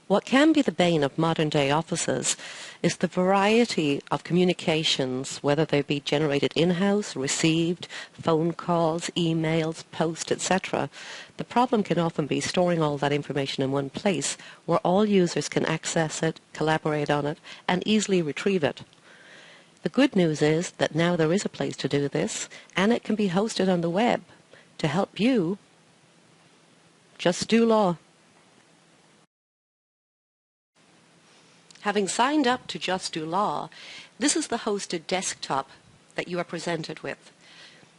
What can be the bane of modern-day offices is the variety of communications, whether they be generated in-house, received, phone calls, emails, post, etc. The problem can often be storing all that information in one place where all users can access it, collaborate on it, and easily retrieve it. The good news is that now there is a place to do this, and it can be hosted on the web to help you just do law. Having signed up to Just Do Law, this is the hosted desktop that you are presented with.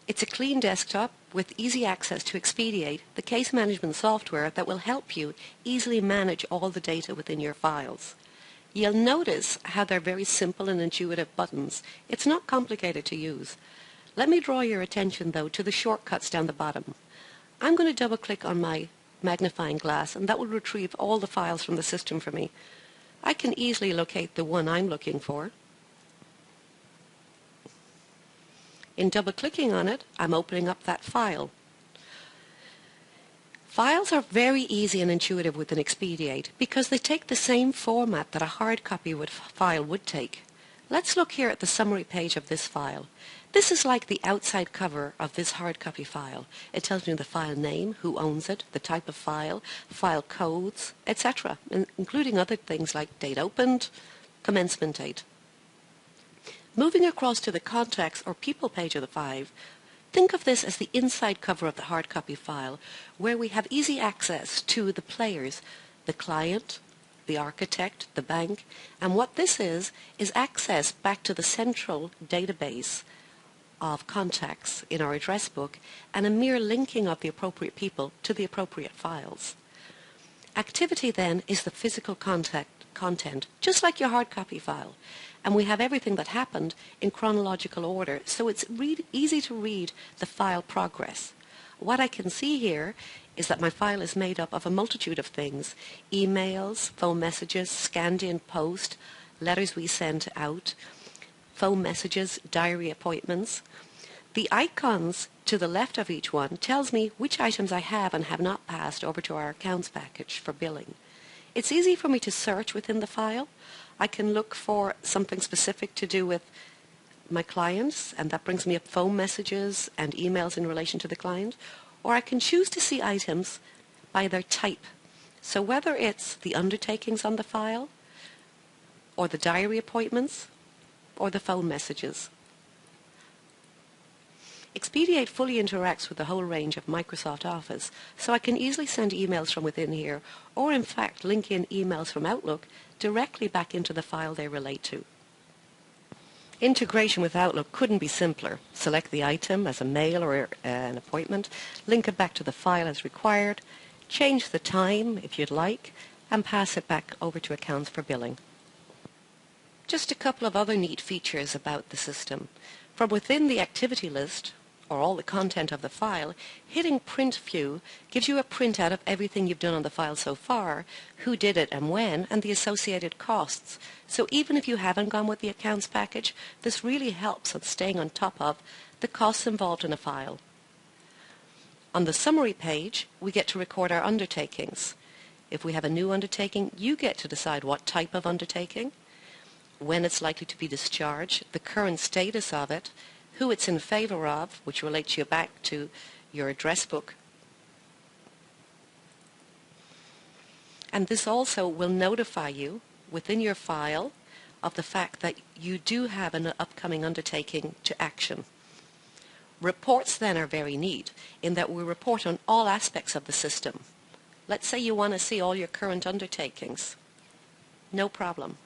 It's a clean desktop with easy access to eXpd8, the case management software that will help you easily manage all the data within your files. You'll notice how they're very simple and intuitive buttons. It's not complicated to use. Let me draw your attention, though, to the shortcuts down the bottom. I'm going to double-click on my magnifying glass, and that will retrieve all the files from the system for me. I can easily locate the one I'm looking for. In double-clicking on it, I'm opening up that file. Files are very easy and intuitive within eXpd8 because they take the same format that a hard copy file would take. Let's look here at the summary page of this file. This is like the outside cover of this hard copy file. It tells me the file name, who owns it, the type of file codes, etc., including other things like date opened, commencement date. Moving across to the contacts or people page of the file, think of this as the inside cover of the hard copy file, where we have easy access to the players, the client, the architect, the bank, and what this is access back to the central database of contacts in our address book and a mere linking of the appropriate people to the appropriate files. Activity then is the physical content, just like your hard copy file, and we have everything that happened in chronological order, so it's easy to read the file progress. What I can see here is that my file is made up of a multitude of things: emails, phone messages, scanned in post, letters we sent out, phone messages, diary appointments. The icons to the left of each one tells me which items I have and have not passed over to our accounts package for billing. It's easy for me to search within the file. I can look for something specific to do with my clients, and that brings me up phone messages and emails in relation to the client, or I can choose to see items by their type. So whether it's the undertakings on the file, or the diary appointments, or the phone messages. eXpd8 fully interacts with the whole range of Microsoft Office, so I can easily send emails from within here, or in fact link in emails from Outlook directly back into the file they relate to. Integration with Outlook couldn't be simpler. Select the item as a mail or an appointment, link it back to the file as required, change the time if you'd like, and pass it back over to accounts for billing. Just a couple of other neat features about the system. From within the activity list, or all the content of the file, hitting Print View gives you a printout of everything you've done on the file so far, who did it and when, and the associated costs. So even if you haven't gone with the accounts package, this really helps on staying on top of the costs involved in a file. On the summary page, we get to record our undertakings. If we have a new undertaking, you get to decide what type of undertaking, when it's likely to be discharged, the current status of it, who it's in favor of, which relates you back to your address book. And this also will notify you within your file of the fact that you do have an upcoming undertaking to action. Reports then are very neat in that we report on all aspects of the system. Let's say you want to see all your current undertakings. No problem.